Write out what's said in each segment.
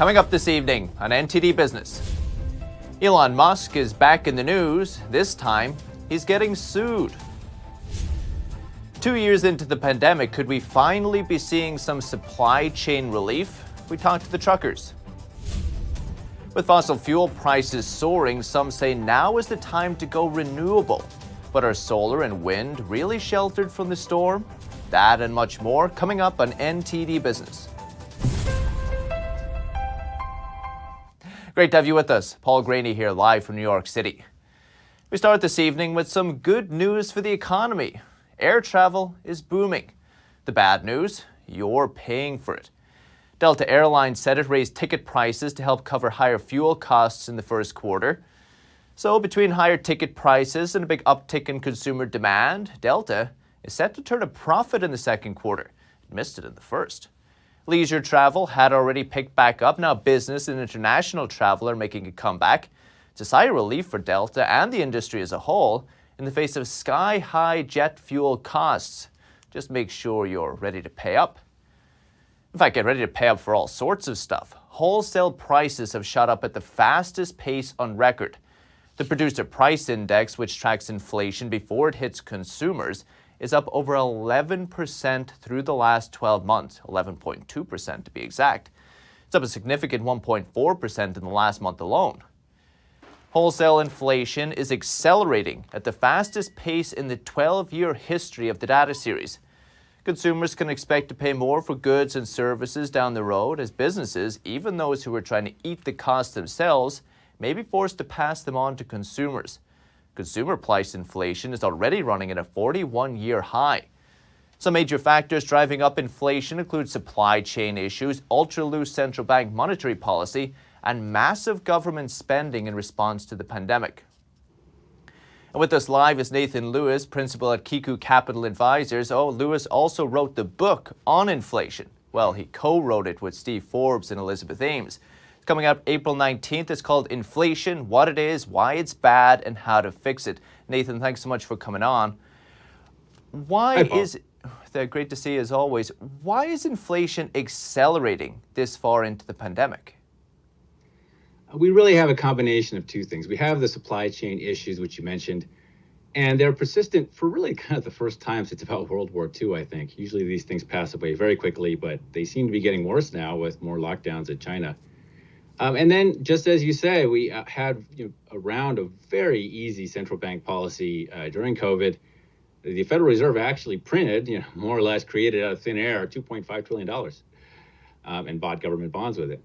Coming up this evening on NTD Business. Elon Musk is back in the news. This time, he's getting sued. 2 years into the pandemic, could we finally be seeing some supply chain relief? We talked to the truckers. With fossil fuel prices soaring, some say now is the time to go renewable. But are solar and wind really sheltered from the storm? That and much more coming up on NTD Business. Great to have you with us. Paul Graney here, live from New York City. We start this evening with some good news for the economy. Air travel is booming. The bad news, you're paying for it. Delta Airlines said it raised ticket prices to help cover higher fuel costs in the first quarter. So between higher ticket prices and a big uptick in consumer demand, Delta is set to turn a profit in the second quarter. It missed it in the first. Leisure travel had already picked back up. Now business and international travel are making a comeback. It's a sigh of relief for Delta and the industry as a whole in the face of sky-high jet fuel costs. Just make sure you're ready to pay up. In fact, get ready to pay up for all sorts of stuff. Wholesale prices have shot up at the fastest pace on record. The Producer Price Index, which tracks inflation before it hits consumers, is up over 11% through the last 12 months, 11.2% to be exact. It's up a significant 1.4% in the last month alone. Wholesale inflation is accelerating at the fastest pace in the 12-year history of the data series. Consumers can expect to pay more for goods and services down the road as businesses, even those who are trying to eat the cost themselves, may be forced to pass them on to consumers. Consumer price inflation is already running at a 41-year high. Some major factors driving up inflation include supply chain issues, ultra-loose central bank monetary policy, and massive government spending in response to the pandemic. And with us live is Nathan Lewis, principal at Kiku Capital Advisors. Lewis also wrote the book on inflation. Well, he co-wrote it with Steve Forbes and Elizabeth Ames. It's coming out April 19th. It's called Inflation, What It Is, Why It's Bad, and How to Fix It. Nathan, thanks so much for coming on. Great to see you as always. Why is inflation accelerating this far into the pandemic? We really have a combination of two things. We have the supply chain issues, which you mentioned, and they're persistent for really kind of the first time since about World War II, I think. Usually these things pass away very quickly, but they seem to be getting worse now with more lockdowns in China. And then, just as you say, we had a round of very easy central bank policy during COVID. The Federal Reserve actually printed, more or less created out of thin air, $2.5 trillion and bought government bonds with it.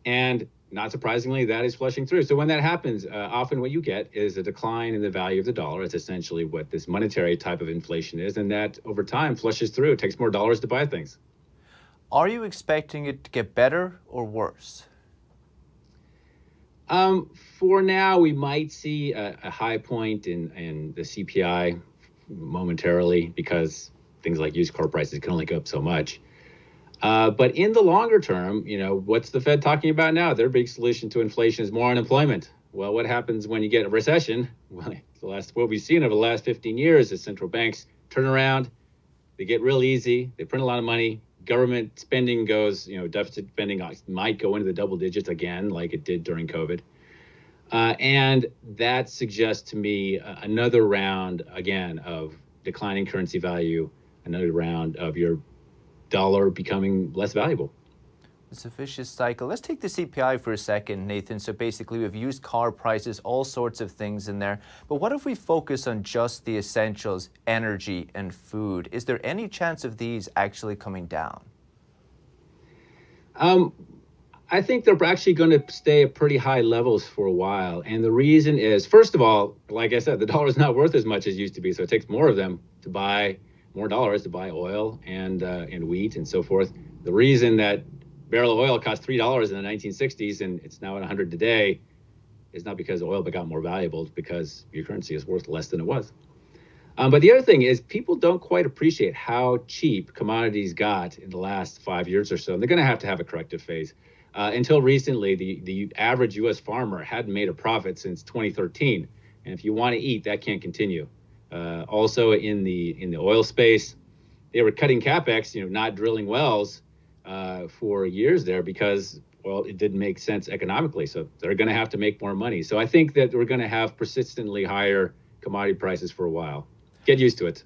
And not surprisingly, that is flushing through. So when that happens, often what you get is a decline in the value of the dollar. It's essentially what this monetary type of inflation is. And that over time flushes through. It takes more dollars to buy things. Are you expecting it to get better or worse? For now, we might see a high point in the CPI momentarily because things like used car prices can only go up so much. But in the longer term, what's the Fed talking about now? Their big solution to inflation is more unemployment. Well, what happens when you get a recession? Well, what we've seen over the last 15 years is central banks turn around, they get real easy, they print a lot of money. Government spending goes, deficit spending might go into the double digits again, like it did during COVID. And that suggests to me another round, again, of declining currency value, another round of your dollar becoming less valuable. It's a vicious cycle. Let's take the CPI for a second, Nathan. So basically, we've used car prices, all sorts of things in there. But what if we focus on just the essentials, energy and food? Is there any chance of these actually coming down? I think they're actually going to stay at pretty high levels for a while. And the reason is, first of all, like I said, the dollar is not worth as much as it used to be. So it takes more of them to buy more dollars to buy oil and wheat and so forth. The reason that barrel of oil cost $3 in the 1960s and it's now at 100 today is not because oil got more valuable. It's because your currency is worth less than it was. But the other thing is people don't quite appreciate how cheap commodities got in the last 5 years or so. And they're going to have a corrective phase. Until recently, the average U.S. farmer hadn't made a profit since 2013. And if you want to eat, that can't continue. Also in the oil space, they were cutting capex, not drilling wells for years there because well, it didn't make sense economically, so they're going to have to make more money. So I think that we're going to have persistently higher commodity prices for a while. Get used to it.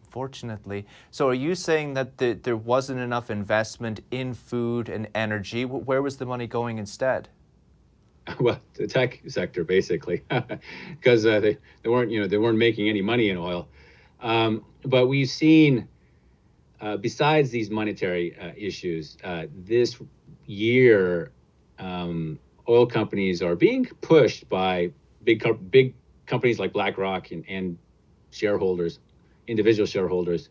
Fortunately. So are you saying that there wasn't enough investment in food and energy? Where was the money going instead? Well, the tech sector, basically, because they weren't making any money in oil. But we've seen, besides these monetary issues, this year, oil companies are being pushed by big companies like BlackRock and shareholders, individual shareholders,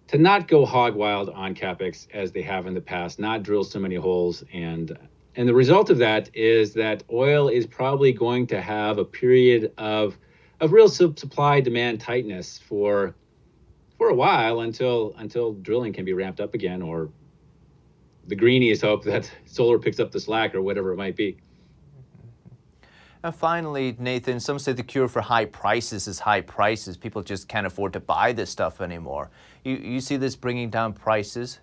to not go hog wild on capex as they have in the past, not drill so many holes, and the result of that is that oil is probably going to have a period of real supply demand tightness for a while until drilling can be ramped up again, or the greenies hope that solar picks up the slack or whatever it might be. And finally, Nathan, some say the cure for high prices is high prices. People just can't afford to buy this stuff anymore. You see this bringing down prices?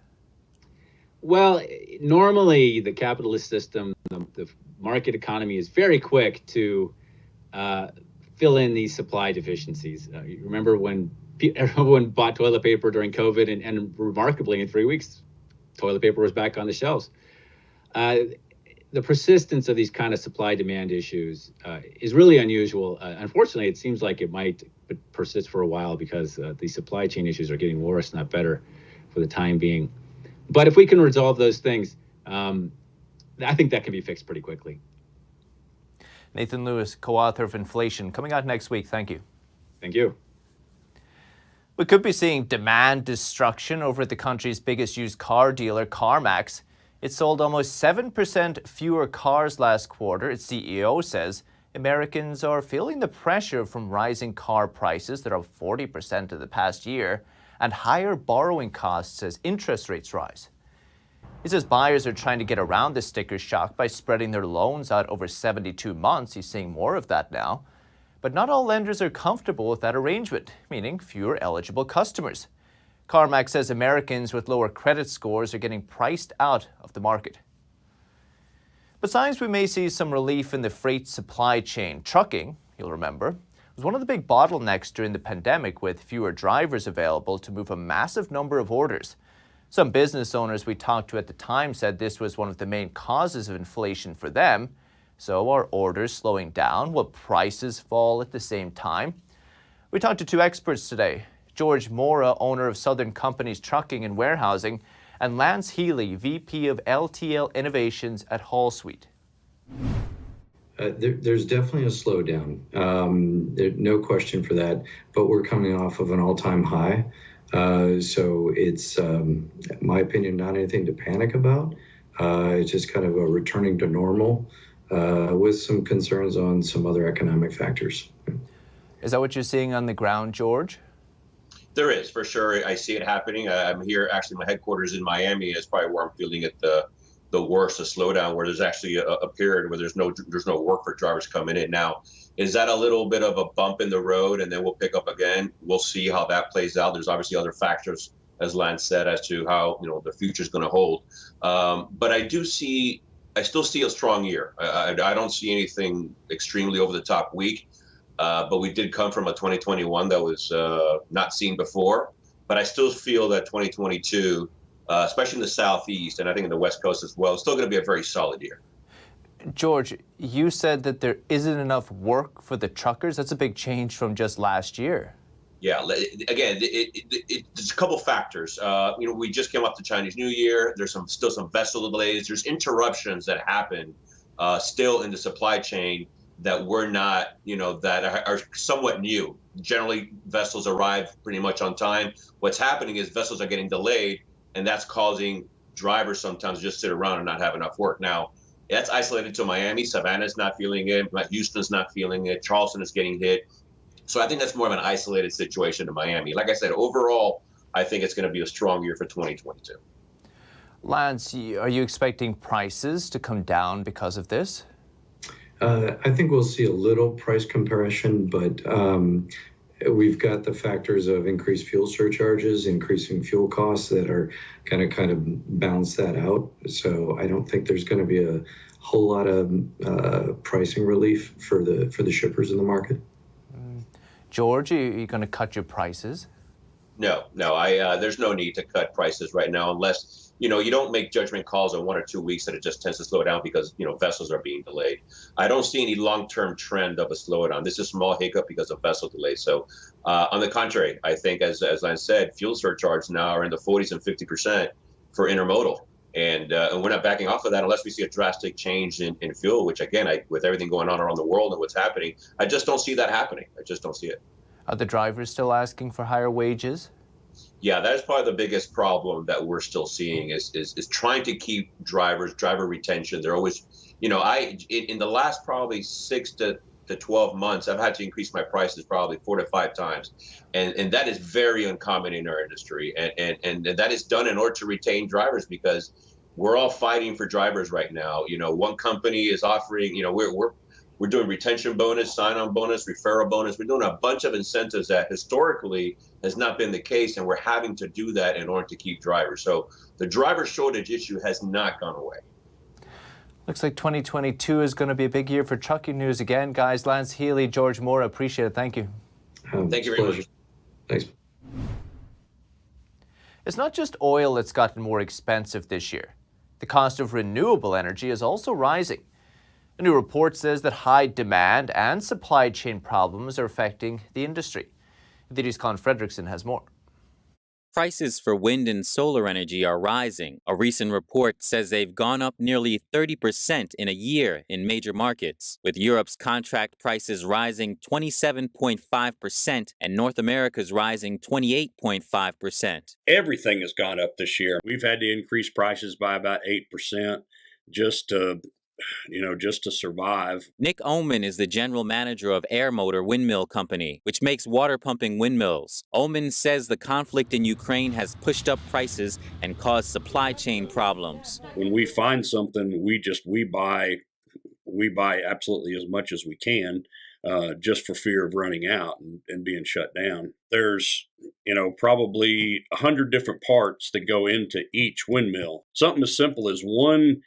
Well, normally the capitalist system, the market economy is very quick to fill in these supply deficiencies. You remember when everyone bought toilet paper during COVID, and remarkably in 3 weeks, toilet paper was back on the shelves. The persistence of these kind of supply-demand issues is really unusual. Unfortunately, it seems like it might persist for a while because the supply chain issues are getting worse, not better, for the time being. But if we can resolve those things, I think that can be fixed pretty quickly. Nathan Lewis, co-author of Inflation, coming out next week. Thank you. Thank you. We could be seeing demand destruction over at the country's biggest used car dealer, Carmax. It sold almost 7% fewer cars last quarter. Its CEO says Americans are feeling the pressure from rising car prices that are up 40% in the past year and higher borrowing costs as interest rates rise. He says buyers are trying to get around this sticker shock by spreading their loans out over 72 months. He's seeing more of that now. But not all lenders are comfortable with that arrangement, meaning fewer eligible customers. Carmax says Americans with lower credit scores are getting priced out of the market. But signs we may see some relief in the freight supply chain. Trucking, you'll remember, was one of the big bottlenecks during the pandemic, with fewer drivers available to move a massive number of orders. Some business owners we talked to at the time said this was one of the main causes of inflation for them. So are orders slowing down? Will prices fall at the same time? We talked to two experts today. George Mora, owner of Southern Companies Trucking and Warehousing, and Lance Healy, VP of LTL Innovations at Wholesale. There's definitely a slowdown, no question for that, but we're coming off of an all-time high. So it's, in my opinion, not anything to panic about. It's just kind of a returning to normal with some concerns on some other economic factors. Is that what you're seeing on the ground, George? There is, for sure. I see it happening. I'm here, actually, my headquarters in Miami is probably where I'm feeling it the worst, the slowdown, where there's actually a period where there's no work for drivers coming in. Now, is that a little bit of a bump in the road and then we'll pick up again? We'll see how that plays out. There's obviously other factors, as Lance said, as to how the future is going to hold. But I still see a strong year. I don't see anything extremely over the top weak. But we did come from a 2021 that was not seen before. But I still feel that 2022, especially in the Southeast, and I think in the West Coast as well, is still going to be a very solid year. George, you said that there isn't enough work for the truckers. That's a big change from just last year. Yeah, again, there's a couple factors. We just came off the Chinese New Year. There's still some vessel delays. There's interruptions that happen still in the supply chain that we're not, that are somewhat new. Generally, vessels arrive pretty much on time. What's happening is vessels are getting delayed, and that's causing drivers sometimes to just sit around and not have enough work. Now, that's isolated to Miami. Savannah's not feeling it. Houston's not feeling it. Charleston is getting hit. So I think that's more of an isolated situation in Miami. Like I said, overall, I think it's going to be a strong year for 2022. Lance, are you expecting prices to come down because of this? I think we'll see a little price compression, but We've got the factors of increased fuel surcharges, increasing fuel costs that are kind of balance that out. So I don't think there's going to be a whole lot of pricing relief for the shippers in the market. George, are you going to cut your prices? No, there's no need to cut prices right now unless, you don't make judgment calls in 1 or 2 weeks that it just tends to slow down because, vessels are being delayed. I don't see any long-term trend of a slowdown. This is a small hiccup because of vessel delays. So on the contrary, I think, as I said, fuel surcharges now are in the 40s and 50% for intermodal. And we're not backing off of that unless we see a drastic change in fuel, which, again, with everything going on around the world and what's happening, I just don't see that happening. I just don't see it. Are the drivers still asking for higher wages? Yeah, that is probably the biggest problem that we're still seeing is trying to keep driver retention. They're always, in the last probably 6 to 12 months, I've had to increase my prices probably 4 to 5 times. And that is very uncommon in our industry. And that is done in order to retain drivers because we're all fighting for drivers right now. One company is offering, we're doing retention bonus, sign-on bonus, referral bonus. We're doing a bunch of incentives that historically has not been the case, and we're having to do that in order to keep drivers. So the driver shortage issue has not gone away. Looks like 2022 is going to be a big year for trucking news again, guys. Lance Healy, George Moore, appreciate it. Thank you. Thank you very much. Thanks. It's not just oil that's gotten more expensive this year. The cost of renewable energy is also rising. A new report says that high demand and supply chain problems are affecting the industry. NTD's Colin Fredrickson has more. Prices for wind and solar energy are rising. A recent report says they've gone up nearly 30% in a year in major markets, with Europe's contract prices rising 27.5% and North America's rising 28.5%. Everything has gone up this year. We've had to increase prices by about 8% just to survive. Nick Oman is the general manager of Air Motor Windmill Company, which makes water pumping windmills. Oman says the conflict in Ukraine has pushed up prices and caused supply chain problems. When we find something, we buy absolutely as much as we can, just for fear of running out and being shut down. There's, probably 100 different parts that go into each windmill. Something as simple as one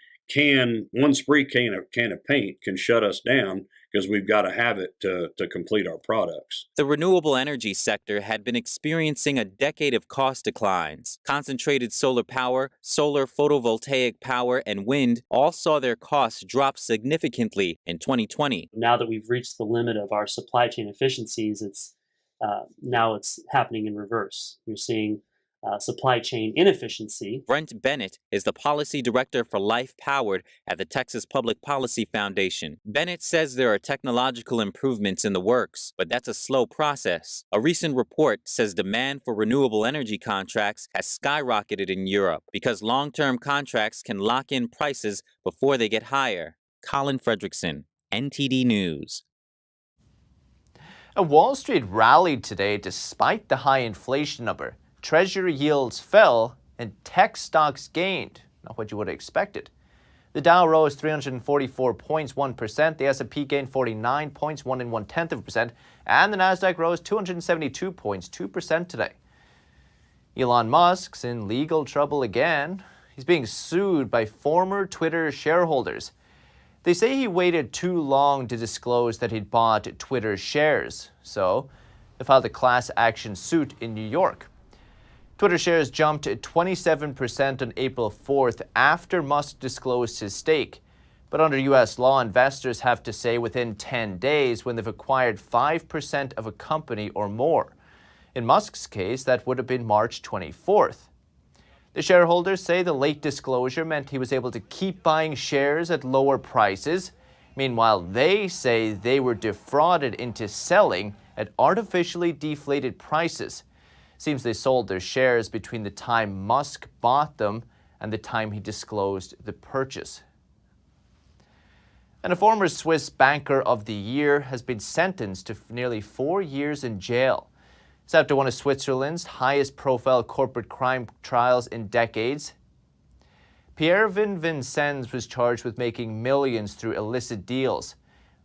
spray can of paint can shut us down because we've got to have it to complete our products. The renewable energy sector had been experiencing a decade of cost declines. Concentrated solar power, solar photovoltaic power, and wind all saw their costs drop significantly in 2020. Now that we've reached the limit of our supply chain efficiencies, now it's happening in reverse. You're seeing supply chain inefficiency. Brent Bennett is the policy director for Life Powered at the Texas Public Policy Foundation. Bennett says there are technological improvements in the works, but that's a slow process. A recent report says demand for renewable energy contracts has skyrocketed in Europe because long-term contracts can lock in prices before they get higher. Colin Fredrickson, NTD News. Wall Street rallied today despite the high inflation number. Treasury yields fell and tech stocks gained, not what you would have expected. The Dow rose 344 points, 1%. The S&P gained 49 points, 1 1/10%. And the Nasdaq rose 272 points, 2% today. Elon Musk's in legal trouble again. He's being sued by former Twitter shareholders. They say he waited too long to disclose that he'd bought Twitter shares. So they filed a class action suit in New York. Twitter shares jumped 27% on April 4th after Musk disclosed his stake. But under U.S. law, investors have to say within 10 days when they've acquired 5% of a company or more. In Musk's case, that would have been March 24th. The shareholders say the late disclosure meant he was able to keep buying shares at lower prices. Meanwhile, they say they were defrauded into selling at artificially deflated prices. Seems they sold their shares between the time Musk bought them and the time he disclosed the purchase. And a former Swiss Banker of the Year has been sentenced to nearly 4 years in jail. It's after one of Switzerland's highest profile corporate crime trials in decades. Pierre Vincennes was charged with making millions through illicit deals.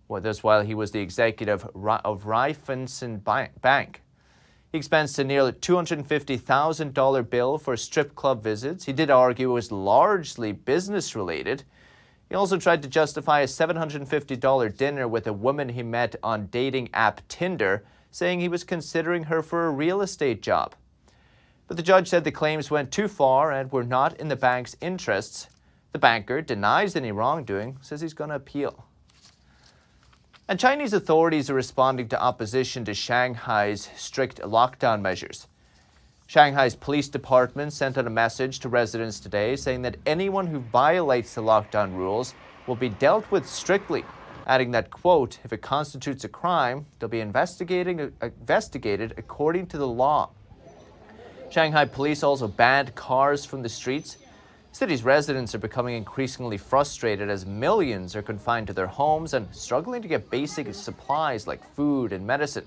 Well, this while he was the executive of Raiffeisen Bank. He expensed a nearly $250,000 bill for strip club visits. He did argue it was largely business-related. He also tried to justify a $750 dinner with a woman he met on dating app Tinder, saying he was considering her for a real estate job. But the judge said the claims went too far and were not in the bank's interests. The banker denies any wrongdoing, says he's going to appeal. And Chinese authorities are responding to opposition to Shanghai's strict lockdown measures. Shanghai's police department sent out a message to residents today saying that anyone who violates the lockdown rules will be dealt with strictly, adding that, quote, if it constitutes a crime, they'll be investigated according to the law. Shanghai police also banned cars from the streets. City's residents are becoming increasingly frustrated as millions are confined to their homes and struggling to get basic supplies like food and medicine.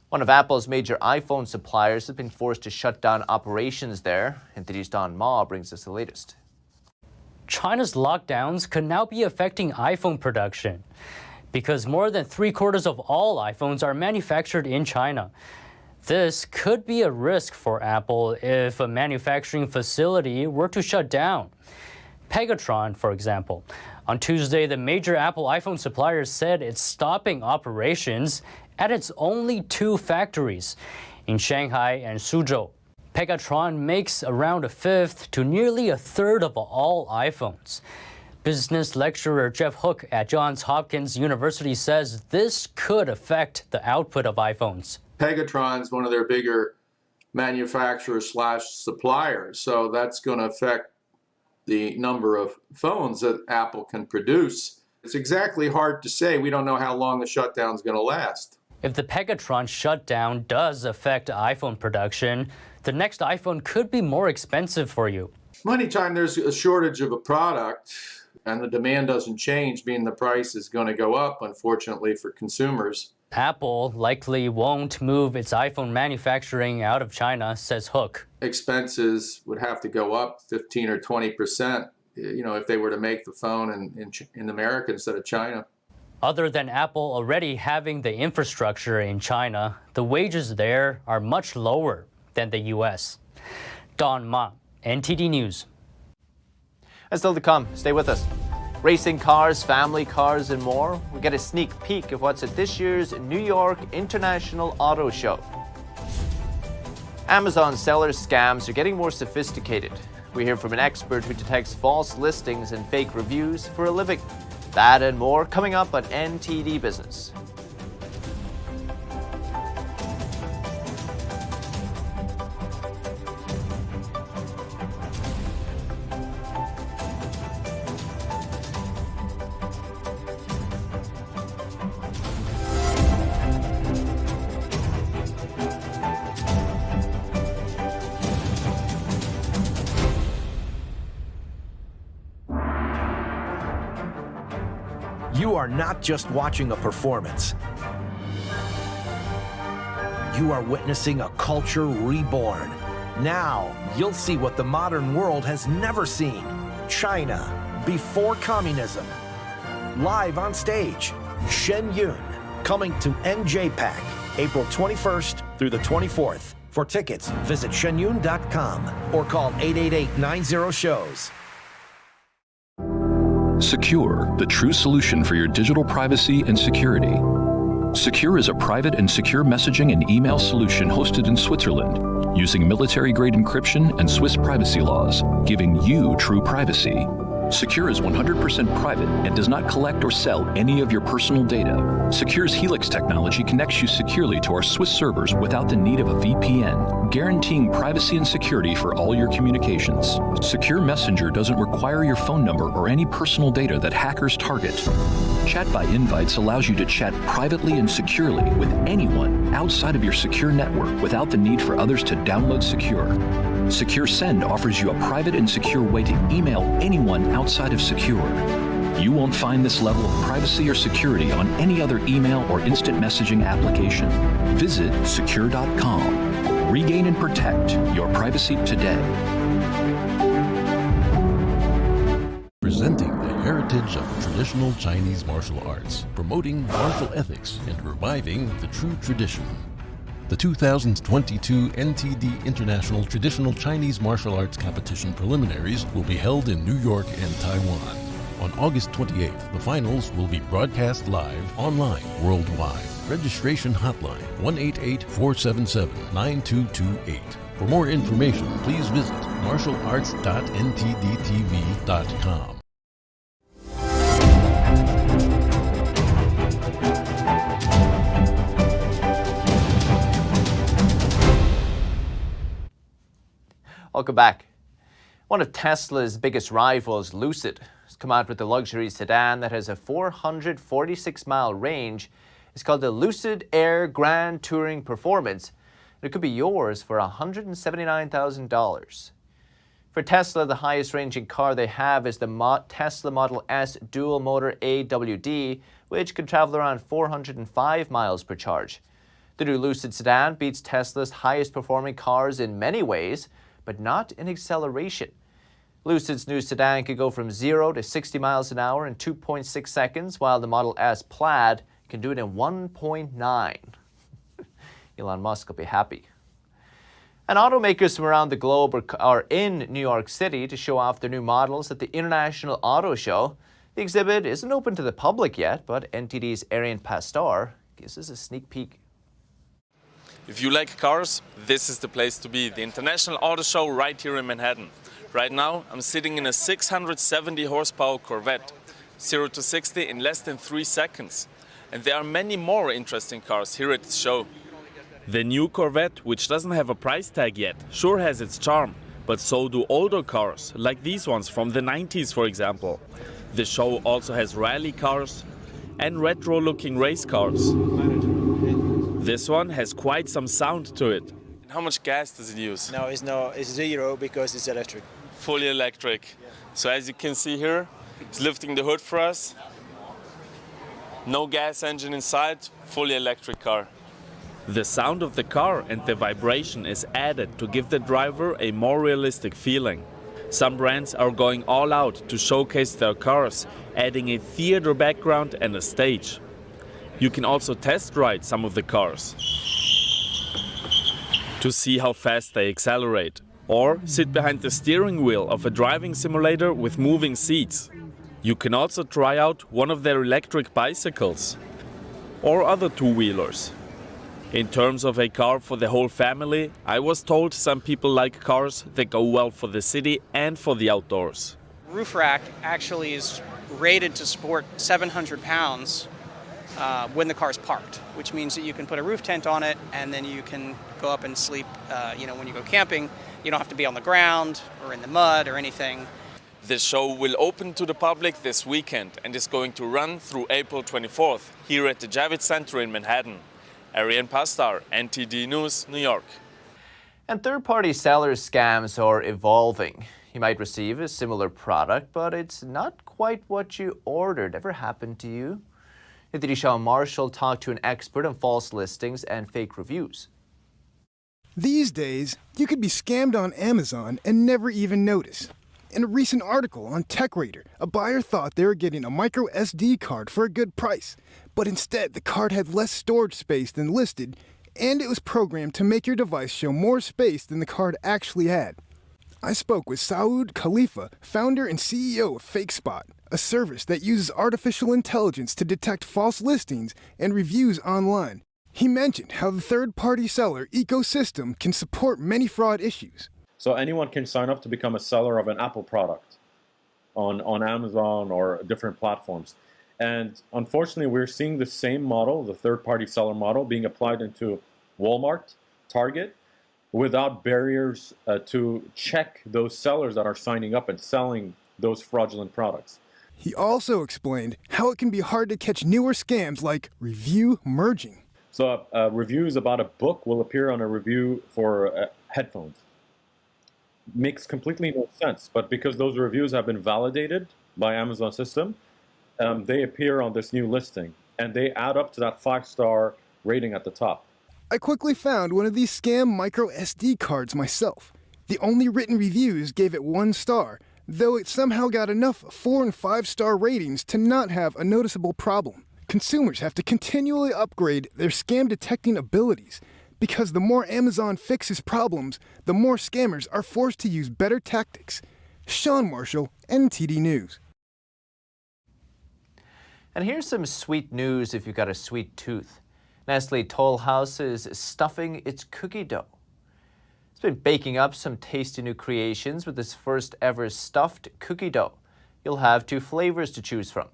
One of Apple's major iPhone suppliers has been forced to shut down operations there. NTD's Don Ma brings us the latest. China's lockdowns could now be affecting iPhone production because more than 3/4 of all iPhones are manufactured in China. This could be a risk for Apple if a manufacturing facility were to shut down. Pegatron, for example. On Tuesday, the major Apple iPhone supplier said it's stopping operations at its only 2 factories, in Shanghai and Suzhou. Pegatron makes around 1/5 to nearly 1/3 of all iPhones. Business lecturer Jeff Hook at Johns Hopkins University says this could affect the output of iPhones. Pegatron's one of their bigger manufacturers/suppliers, so that's going to affect the number of phones that Apple can produce. It's exactly hard to say. We don't know how long the shutdown's going to last. If the Pegatron shutdown does affect iPhone production, the next iPhone could be more expensive for you. Anytime there's a shortage of a product and the demand doesn't change, meaning the price is going to go up, unfortunately, for consumers. Apple likely won't move its iPhone manufacturing out of China, says Hook. Expenses would have to go up 15 or 20%, if they were to make the phone in America instead of China. Other than Apple already having the infrastructure in China, the wages there are much lower than the U.S. Don Ma, NTD News. And still to come, stay with us. Racing cars, family cars, and more. We get a sneak peek of what's at this year's New York International Auto Show. Amazon seller scams are getting more sophisticated. We hear from an expert who detects false listings and fake reviews for a living. That and more coming up on NTD Business. You are not just watching a performance. You are witnessing a culture reborn. Now, you'll see what the modern world has never seen. China, before communism. Live on stage, Shen Yun, coming to NJPAC, April 21st through the 24th. For tickets, visit shenyun.com or call 888-90-SHOWS. Secure, the true solution for your digital privacy and security. Secure is a private and secure messaging and email solution hosted in Switzerland, using military-grade encryption and Swiss privacy laws, giving you true privacy. Secure is 100% private and does not collect or sell any of your personal data. Secure's Helix technology connects you securely to our Swiss servers without the need of a VPN, guaranteeing privacy and security for all your communications. Secure Messenger doesn't require your phone number or any personal data that hackers target. Chat by Invites allows you to chat privately and securely with anyone outside of your secure network without the need for others to download Secure. Secure Send offers you a private and secure way to email anyone outside of Secure. You won't find this level of privacy or security on any other email or instant messaging application. Visit secure.com. Regain and protect your privacy today. Presenting the Heritage heritage of traditional Chinese martial arts, promoting martial ethics and reviving the true tradition. The 2022 NTD International Traditional Chinese Martial Arts Competition preliminaries will be held in New York and Taiwan. On August 28th, the finals will be broadcast live online worldwide. Registration hotline 188-477-9228. For more information, please visit martialarts.ntdtv.com. Welcome back. One of Tesla's biggest rivals, Lucid, has come out with a luxury sedan that has a 446-mile range. It's called the Lucid Air Grand Touring Performance. It could be yours for $179,000. For Tesla, the highest ranging car they have is the Tesla Model S dual motor AWD, which could travel around 405 miles per charge. The new Lucid sedan beats Tesla's highest performing cars in many ways, but not in acceleration. Lucid's new sedan could go from 0 to 60 miles an hour in 2.6 seconds, while the Model S Plaid can do it in 1.9. Elon Musk will be happy. And automakers from around the globe are in New York City to show off their new models at the International Auto Show. The exhibit isn't open to the public yet, but NTD's Arian Pastor gives us a sneak peek. If you like cars, this is the place to be. The International Auto Show right here in Manhattan. Right now, I'm sitting in a 670 horsepower Corvette, 0 to 60 in less than 3 seconds. And there are many more interesting cars here at the show. The new Corvette, which doesn't have a price tag yet, sure has its charm, but so do older cars, like these ones from the 90s, for example. The show also has rally cars and retro-looking race cars. This one has quite some sound to it. And how much gas does it use? No, it's zero because it's electric. Fully electric. Yeah. So as you can see here, it's lifting the hood for us. No gas engine inside, fully electric car. The sound of the car and the vibration is added to give the driver a more realistic feeling. Some brands are going all out to showcase their cars, adding a theater background and a stage. You can also test ride some of the cars to see how fast they accelerate, or sit behind the steering wheel of a driving simulator with moving seats. You can also try out one of their electric bicycles or other two-wheelers. In terms of a car for the whole family, I was told some people like cars that go well for the city and for the outdoors. Roof rack actually is rated to support 700 pounds when the car's parked, which means that you can put a roof tent on it and then you can go up and sleep. When you go camping, you don't have to be on the ground or in the mud or anything. The show will open to the public this weekend and is going to run through April 24th here at the Javits Center in Manhattan. Arian Pastar, NTD News, New York. And third-party seller scams are evolving. You might receive a similar product, but it's not quite what you ordered. Ever happened to you? NTD Sean Marshall talked to an expert on false listings and fake reviews. These days, you could be scammed on Amazon and never even notice. In a recent article on TechRater, a buyer thought they were getting a micro SD card for a good price, but instead the card had less storage space than listed, and it was programmed to make your device show more space than the card actually had. I spoke with Saud Khalifa, founder and CEO of FakeSpot, a service that uses artificial intelligence to detect false listings and reviews online. He mentioned how the third-party seller ecosystem can support many fraud issues. So anyone can sign up to become a seller of an Apple product on Amazon or different platforms. And unfortunately, we're seeing the same model, the third-party seller model, being applied into Walmart, Target, without barriers to check those sellers that are signing up and selling those fraudulent products. He also explained how it can be hard to catch newer scams like review merging. So reviews about a book will appear on a review for headphones. Makes completely no sense, but because those reviews have been validated by Amazon system, they appear on this new listing, and they add up to that 5-star rating at the top. I quickly found one of these scam micro SD cards myself. The only written reviews gave it 1 star, though it somehow got enough 4- and 5-star ratings to not have a noticeable problem. Consumers have to continually upgrade their scam detecting abilities, because the more Amazon fixes problems, the more scammers are forced to use better tactics. Sean Marshall, NTD News. And here's some sweet news if you've got a sweet tooth. Nestle Toll House is stuffing its cookie dough. It's been baking up some tasty new creations with its first ever stuffed cookie dough. You'll have 2 flavors to choose from: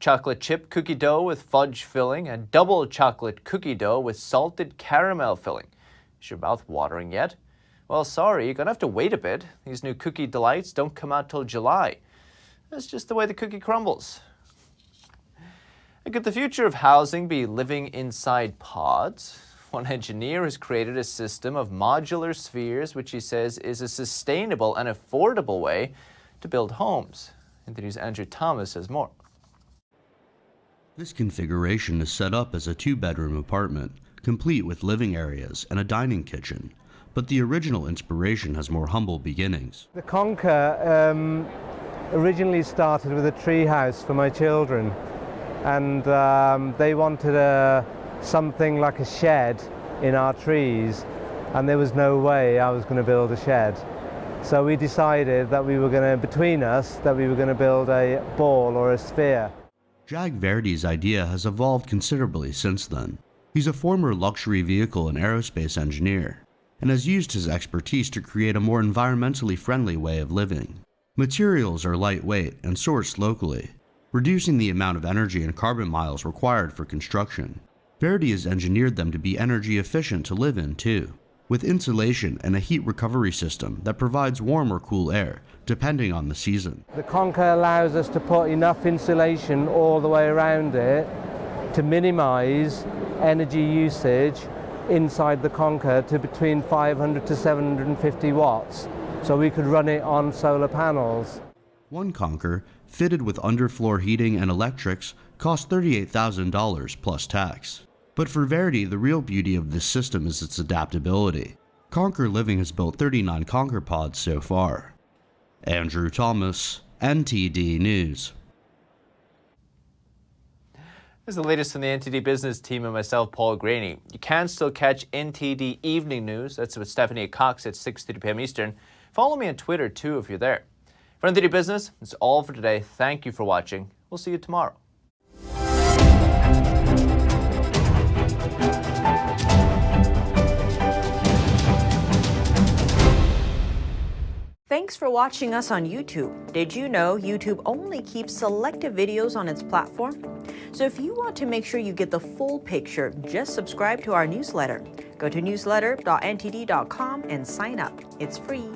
chocolate chip cookie dough with fudge filling and double chocolate cookie dough with salted caramel filling. Is your mouth watering yet? Well, sorry, you're gonna have to wait a bit. These new cookie delights don't come out till July. That's just the way the cookie crumbles. And could the future of housing be living inside pods? One engineer has created a system of modular spheres, which he says is a sustainable and affordable way to build homes. NTD's Andrew Thomas has more. This configuration is set up as a 2-bedroom apartment, complete with living areas and a dining kitchen. But the original inspiration has more humble beginnings. The Conquer originally started with a tree house for my children, and they wanted something like a shed in our trees, and there was no way I was going to build a shed. So we decided that we were going to, between us, that we were going to build a ball or a sphere. Jag Verdi's idea has evolved considerably since then. He's a former luxury vehicle and aerospace engineer, and has used his expertise to create a more environmentally friendly way of living. Materials are lightweight and sourced locally, reducing the amount of energy and carbon miles required for construction. Verdi has engineered them to be energy efficient to live in too, with insulation and a heat recovery system that provides warm or cool air, depending on the season. The Conquer allows us to put enough insulation all the way around it to minimize energy usage inside the Conquer to between 500 to 750 watts, so we could run it on solar panels. One Conquer, fitted with underfloor heating and electrics, cost $38,000 plus tax. But for Verdi, the real beauty of this system is its adaptability. Conquer Living has built 39 Conquer pods so far. Andrew Thomas, NTD News. This is the latest from the NTD Business team and myself, Paul Graney. You can still catch NTD Evening News. That's with Stephanie Cox at 6:30 p.m. Eastern. Follow me on Twitter, too, if you're there. For NTD Business, that's all for today. Thank you for watching. We'll see you tomorrow. Thanks for watching us on YouTube. Did you know YouTube only keeps selective videos on its platform? So if you want to make sure you get the full picture, just subscribe to our newsletter. Go to newsletter.ntd.com and sign up. It's free.